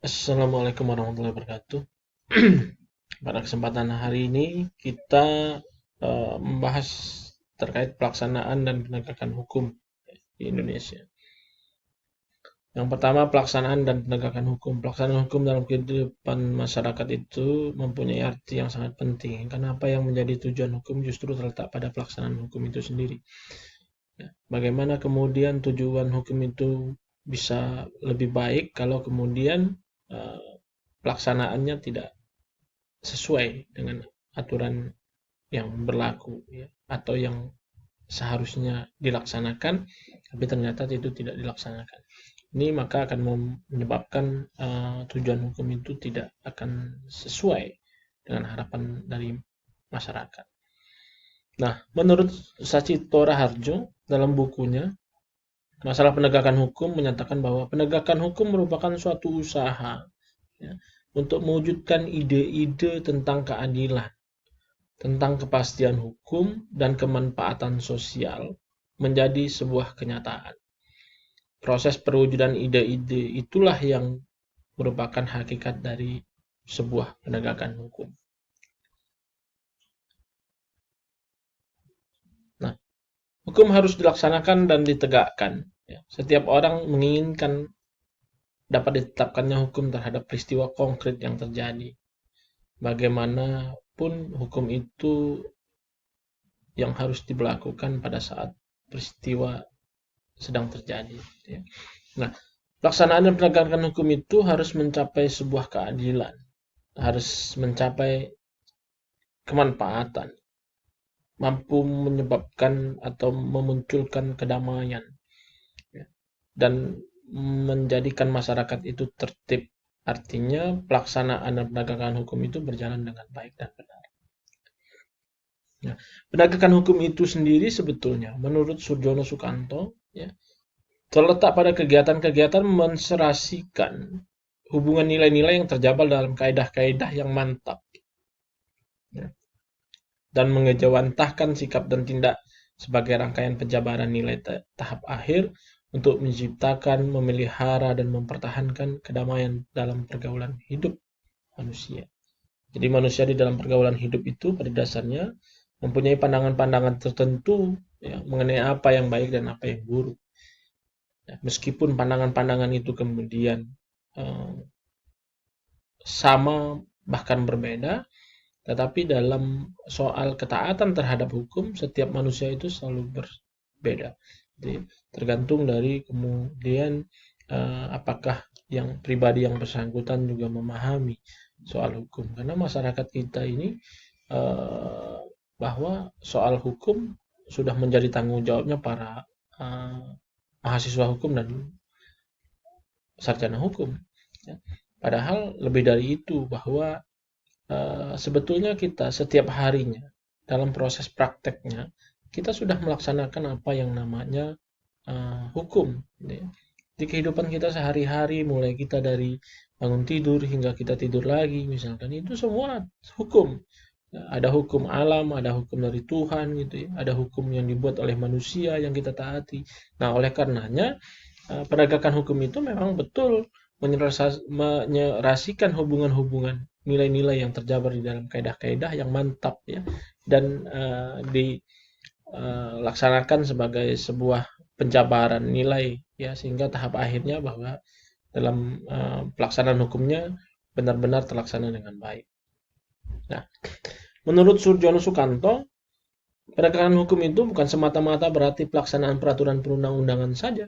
Assalamualaikum warahmatullahi wabarakatuh. Pada kesempatan hari ini kita membahas terkait pelaksanaan dan penegakan hukum di Indonesia. Yang pertama, pelaksanaan dan penegakan hukum. Pelaksanaan hukum dalam kehidupan masyarakat itu mempunyai arti yang sangat penting. Karena apa yang menjadi tujuan hukum justru terletak pada pelaksanaan hukum itu sendiri. Bagaimana kemudian tujuan hukum itu bisa lebih baik kalau kemudian eh, pelaksanaannya tidak sesuai dengan aturan yang berlaku ya, atau yang seharusnya dilaksanakan tapi ternyata itu tidak dilaksanakan. Ini maka akan menyebabkan tujuan hukum itu tidak akan sesuai dengan harapan dari masyarakat. Nah, menurut Sachito Raharjo dalam bukunya Masalah Penegakan Hukum menyatakan bahwa penegakan hukum merupakan suatu usaha ya, untuk mewujudkan ide-ide tentang keadilan, tentang kepastian hukum dan kemanfaatan sosial menjadi sebuah kenyataan. Proses perwujudan ide-ide itulah yang merupakan hakikat dari sebuah penegakan hukum. Nah, hukum harus dilaksanakan dan ditegakkan. Ya. Setiap orang menginginkan dapat ditetapkannya hukum terhadap peristiwa konkret yang terjadi. Bagaimanapun hukum itu yang harus diberlakukan pada saat peristiwa sedang terjadi. Ya. Nah, pelaksanaan dan penegakan hukum itu harus mencapai sebuah keadilan, harus mencapai kemanfaatan, mampu menyebabkan atau memunculkan kedamaian, ya, dan menjadikan masyarakat itu tertib. Artinya pelaksanaan dan penegakan hukum itu berjalan dengan baik dan benar. Nah, penegakan hukum itu sendiri sebetulnya menurut Surjono Sukanto ya, terletak pada kegiatan-kegiatan menserasikan hubungan nilai-nilai yang terjabal dalam kaidah-kaidah yang mantap ya, dan mengejawantahkan sikap dan tindak sebagai rangkaian penjabaran nilai tahap akhir untuk menciptakan, memelihara, dan mempertahankan kedamaian dalam pergaulan hidup manusia. Jadi manusia di dalam pergaulan hidup itu pada dasarnya mempunyai pandangan-pandangan tertentu ya, mengenai apa yang baik dan apa yang buruk. Ya, meskipun pandangan-pandangan itu kemudian eh, sama bahkan berbeda, tetapi dalam soal ketaatan terhadap hukum, setiap manusia itu selalu berbeda. Jadi, tergantung dari kemudian apakah yang pribadi yang bersangkutan juga memahami soal hukum. Karena masyarakat kita ini eh, bahwa soal hukum sudah menjadi tanggung jawabnya para eh, mahasiswa hukum dan sarjana hukum. Ya. Padahal lebih dari itu bahwa sebetulnya kita setiap harinya dalam proses prakteknya kita sudah melaksanakan apa yang namanya hukum. Ya. Di kehidupan kita sehari-hari, mulai kita dari bangun tidur hingga kita tidur lagi, misalkan itu semua hukum. Ya, ada hukum alam, ada hukum dari Tuhan, gitu ya. Ada hukum yang dibuat oleh manusia yang kita taati. Nah, oleh karenanya penegakan hukum itu memang betul menyerasikan hubungan-hubungan nilai-nilai yang terjabar di dalam kaidah-kaidah yang mantap ya dan dilaksanakan sebagai sebuah penjabaran nilai ya sehingga tahap akhirnya bahwa dalam pelaksanaan hukumnya benar-benar terlaksana dengan baik. Nah, menurut Surjono Sukanto, penegakan hukum itu bukan semata-mata berarti pelaksanaan peraturan perundang-undangan saja.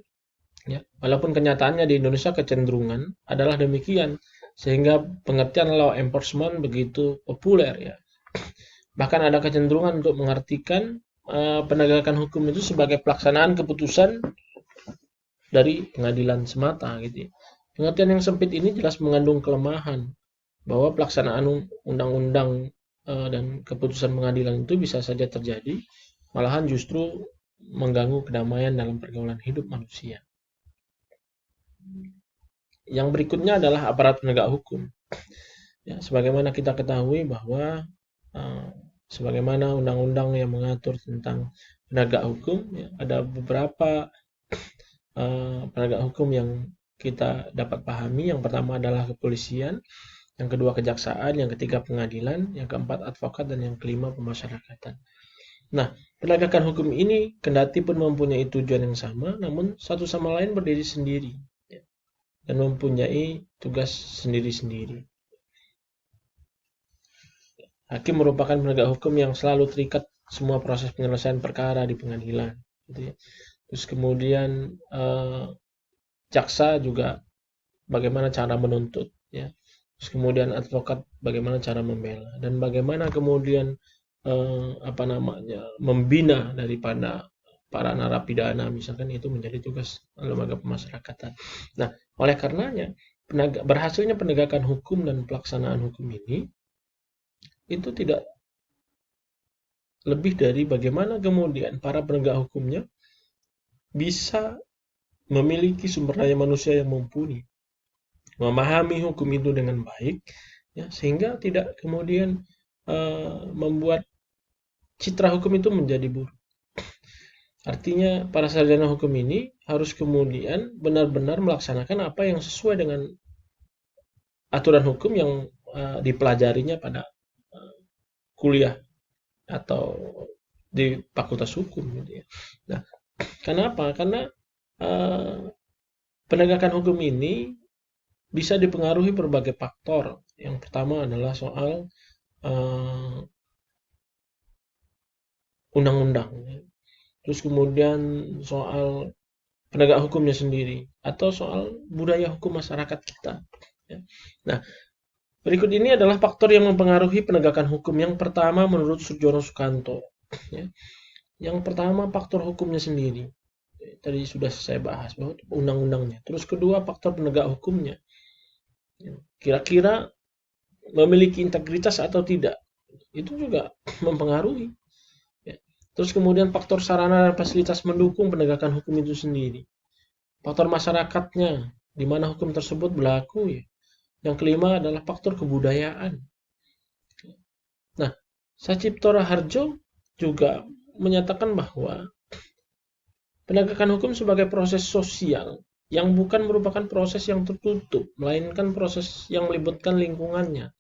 Ya, walaupun kenyataannya di Indonesia kecenderungan adalah demikian, sehingga pengertian law enforcement begitu populer ya. Bahkan ada kecenderungan untuk mengartikan penegakan hukum itu sebagai pelaksanaan keputusan dari pengadilan semata gitu ya. Pengertian yang sempit ini jelas mengandung kelemahan bahwa pelaksanaan undang-undang dan keputusan pengadilan itu bisa saja terjadi, malahan justru mengganggu kedamaian dalam pergaulan hidup manusia. Yang berikutnya adalah aparat penegak hukum. Ya, sebagaimana kita ketahui bahwa uh, sebagaimana undang-undang yang mengatur tentang penegak hukum, ya, ada beberapa penegak hukum yang kita dapat pahami. Yang pertama adalah kepolisian, yang kedua kejaksaan, yang ketiga pengadilan, yang keempat advokat, dan yang kelima pemasyarakatan. Nah, penegakan hukum ini kendati pun mempunyai tujuan yang sama, namun satu sama lain berdiri sendiri, ya, dan mempunyai tugas sendiri-sendiri. Hakim merupakan penegak hukum yang selalu terikat semua proses penyelesaian perkara di pengadilan, gitu ya. Terus kemudian jaksa juga bagaimana cara menuntut, ya. Terus kemudian advokat bagaimana cara membela, dan bagaimana kemudian membina daripada para narapidana, misalkan, itu menjadi tugas lembaga pemasyarakatan. Nah, oleh karenanya berhasilnya penegakan hukum dan pelaksanaan hukum ini itu tidak lebih dari bagaimana kemudian para penegak hukumnya bisa memiliki sumber daya manusia yang mumpuni, memahami hukum itu dengan baik, ya, sehingga tidak kemudian membuat citra hukum itu menjadi buruk. Artinya para sarjana hukum ini harus kemudian benar-benar melaksanakan apa yang sesuai dengan aturan hukum yang dipelajarinya pada kuliah atau di fakultas hukum, gitu ya. Nah, kenapa? Karena penegakan hukum ini bisa dipengaruhi berbagai faktor. Yang pertama adalah soal undang-undang, terus kemudian soal penegak hukumnya sendiri, atau soal budaya hukum masyarakat kita. Nah, berikut ini adalah faktor yang mempengaruhi penegakan hukum. Yang pertama menurut Surjono Sukanto, yang pertama faktor hukumnya sendiri. Tadi sudah saya bahas bahwa undang-undangnya. Terus kedua faktor penegak hukumnya. Kira-kira memiliki integritas atau tidak. Itu juga mempengaruhi. Terus kemudian faktor sarana dan fasilitas mendukung penegakan hukum itu sendiri. Faktor masyarakatnya, di mana hukum tersebut berlaku, ya. Yang kelima adalah faktor kebudayaan. Nah, Sacipto Raharjo juga menyatakan bahwa penegakan hukum sebagai proses sosial yang bukan merupakan proses yang tertutup, melainkan proses yang melibatkan lingkungannya.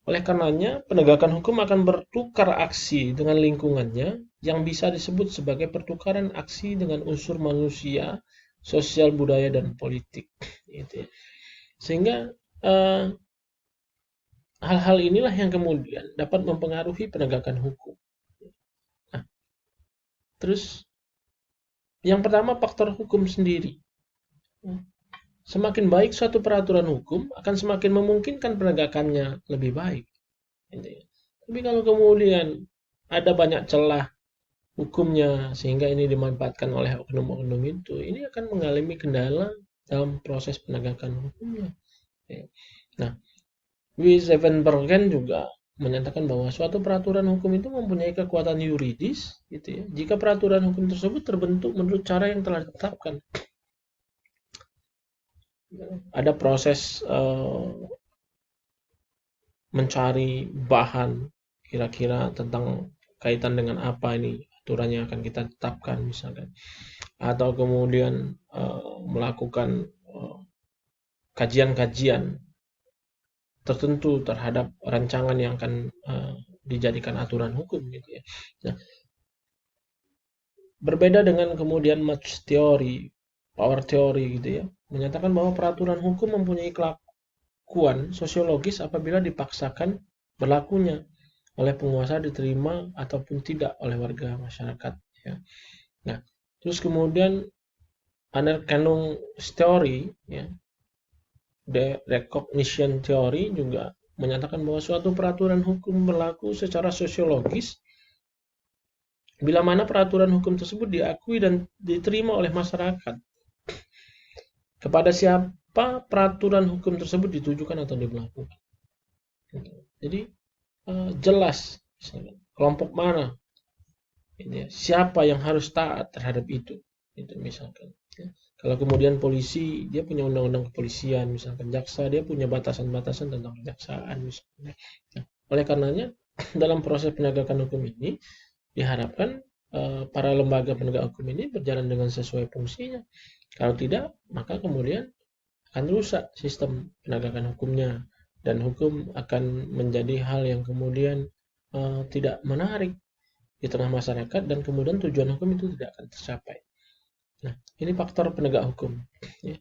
Oleh karenanya, penegakan hukum akan bertukar aksi dengan lingkungannya yang bisa disebut sebagai pertukaran aksi dengan unsur manusia, sosial, budaya, dan politik. Sehingga hal-hal inilah yang kemudian dapat mempengaruhi penegakan hukum. Nah, terus yang pertama faktor hukum sendiri. Semakin baik suatu peraturan hukum akan semakin memungkinkan penegakannya lebih baik. Tapi kalau kemudian ada banyak celah hukumnya sehingga ini dimanfaatkan oleh oknum-oknum itu, ini akan mengalami kendala dalam proses penegakan hukumnya. Nah, Wijsenbergen juga menyatakan bahwa suatu peraturan hukum itu mempunyai kekuatan yuridis, gitu ya, jika peraturan hukum tersebut terbentuk menurut cara yang telah ditetapkan. Ada proses mencari bahan kira-kira tentang kaitan dengan apa ini aturannya akan kita tetapkan, misalkan, atau kemudian melakukan kajian-kajian tertentu terhadap rancangan yang akan dijadikan aturan hukum, gitu ya. Nah, berbeda dengan kemudian match theory, power theory, gitu ya, menyatakan bahwa peraturan hukum mempunyai kelakuan sosiologis apabila dipaksakan berlakunya oleh penguasa, diterima ataupun tidak oleh warga masyarakat, ya. Nah, terus kemudian Anerkennung theory, ya, The recognition theory juga menyatakan bahwa suatu peraturan hukum berlaku secara sosiologis bila mana peraturan hukum tersebut diakui dan diterima oleh masyarakat. Kepada siapa peraturan hukum tersebut ditujukan atau diberlakukan. Jadi jelas kelompok mana, siapa yang harus taat terhadap itu misalkan. Kalau kemudian polisi, dia punya undang-undang kepolisian, misalkan jaksa, dia punya batasan-batasan tentang kejaksaan, misalnya. Nah, oleh karenanya, dalam proses penegakan hukum ini, diharapkan para lembaga penegak hukum ini berjalan dengan sesuai fungsinya. Kalau tidak, maka kemudian akan rusak sistem penegakan hukumnya, dan hukum akan menjadi hal yang kemudian tidak menarik di tengah masyarakat, dan kemudian tujuan hukum itu tidak akan tercapai. Nah, ini faktor penegak hukum. Ya.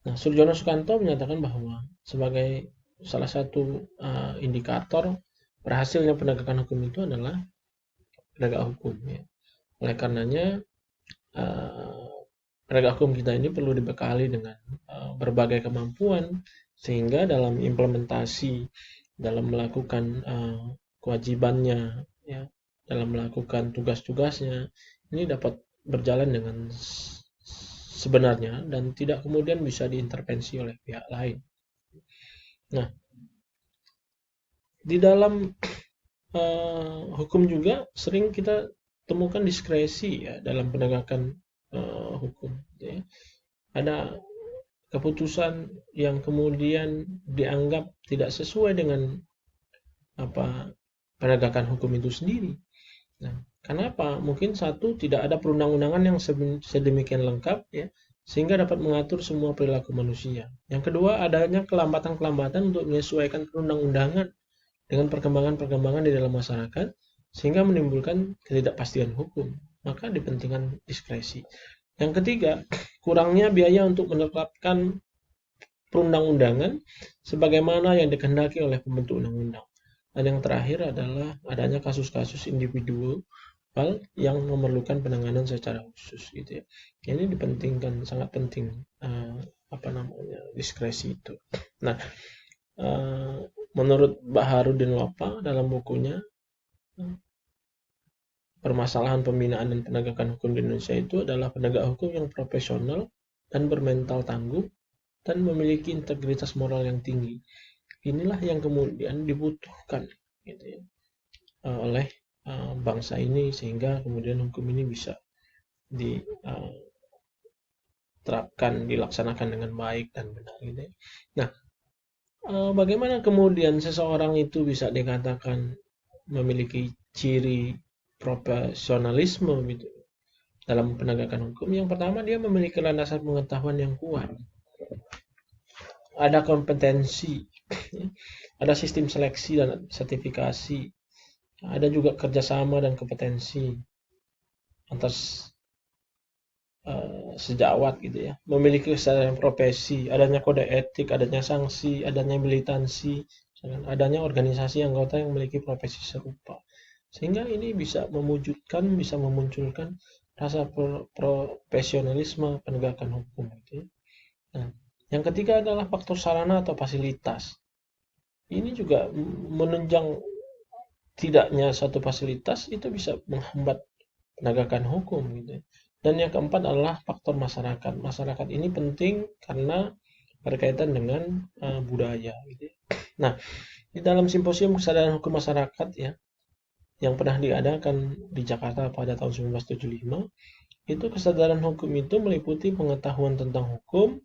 Nah, Surjono Sukanto menyatakan bahwa sebagai salah satu indikator berhasilnya penegakan hukum itu adalah penegak hukum. Ya. Oleh karenanya, penegak hukum kita ini perlu dibekali dengan berbagai kemampuan, sehingga dalam implementasi, dalam melakukan kewajibannya, ya, dalam melakukan tugas-tugasnya, ini dapat berjalan dengan sebenarnya dan tidak kemudian bisa diintervensi oleh pihak lain. Nah, di dalam hukum juga sering kita temukan diskresi ya dalam penegakan hukum. Ya. Ada keputusan yang kemudian dianggap tidak sesuai dengan penegakan hukum itu sendiri. Nah, kenapa? Mungkin satu, tidak ada perundang-undangan yang sedemikian lengkap ya, sehingga dapat mengatur semua perilaku manusia. Yang kedua, adanya kelambatan-kelambatan untuk menyesuaikan perundang-undangan dengan perkembangan-perkembangan di dalam masyarakat, sehingga menimbulkan ketidakpastian hukum. Maka dipentingkan diskresi. Yang ketiga, kurangnya biaya untuk menetapkan perundang-undangan sebagaimana yang dikehendaki oleh pembentuk undang-undang. Dan yang terakhir adalah adanya kasus-kasus individual yang memerlukan penanganan secara khusus gitu ya. Ini dipentingkan, sangat penting diskresi itu. Nah, menurut Baharudin Lopa dalam bukunya Permasalahan Pembinaan dan Penegakan Hukum di Indonesia itu adalah penegak hukum yang profesional dan bermental tangguh dan memiliki integritas moral yang tinggi. Inilah yang kemudian dibutuhkan gitu ya, oleh bangsa ini, sehingga kemudian hukum ini bisa diterapkan, dilaksanakan dengan baik dan benar gitu ya. Nah, bagaimana kemudian seseorang itu bisa dikatakan memiliki ciri profesionalisme gitu dalam penegakan hukum? Yang pertama, dia memiliki landasan pengetahuan yang kuat, ada kompetensi, ada sistem seleksi dan sertifikasi, ada juga kerjasama dan kompetensi antar sejawat gitu ya, memiliki kesadaran profesi, adanya kode etik, adanya sanksi, adanya militansi, adanya organisasi anggota yang memiliki profesi serupa, sehingga ini bisa memunculkan rasa profesionalisme penegakan hukum gitu ya. Nah, yang ketiga adalah faktor sarana atau fasilitas. Ini juga menunjang tidaknya satu fasilitas itu bisa menghambat penegakan hukum gitu. Dan yang keempat adalah faktor masyarakat. Masyarakat ini penting karena berkaitan dengan budaya gitu. Nah, di dalam simposium kesadaran hukum masyarakat ya yang pernah diadakan di Jakarta pada tahun 1975, itu kesadaran hukum itu meliputi pengetahuan tentang hukum,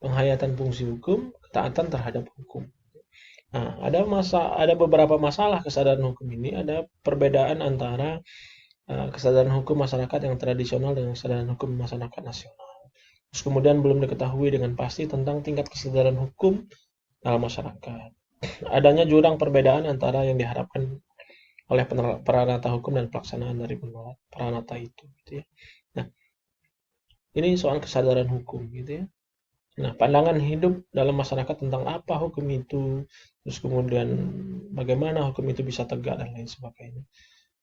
penghayatan fungsi hukum, ketaatan terhadap hukum. Nah, ada beberapa masalah kesadaran hukum ini. Ada perbedaan antara kesadaran hukum masyarakat yang tradisional dengan kesadaran hukum masyarakat nasional. Terus kemudian belum diketahui dengan pasti tentang tingkat kesadaran hukum dalam masyarakat. Adanya jurang perbedaan antara yang diharapkan oleh peranata hukum dan pelaksanaan dari peranata itu gitu ya. Nah, ini soal kesadaran hukum gitu ya. Nah, pandangan hidup dalam masyarakat tentang apa hukum itu, terus kemudian bagaimana hukum itu bisa tegak dan lain sebagainya.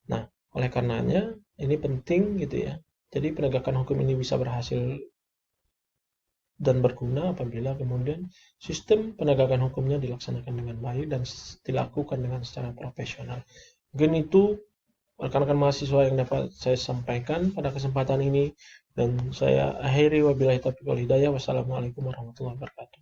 Nah, oleh karenanya ini penting gitu ya. Jadi penegakan hukum ini bisa berhasil dan berguna apabila kemudian sistem penegakan hukumnya dilaksanakan dengan baik dan dilakukan dengan secara profesional. Mungkin itu rekan-rekan mahasiswa yang dapat saya sampaikan pada kesempatan ini, dan saya akhiri wabillahi taufiq wal hidayah. Wassalamualaikum warahmatullahi wabarakatuh.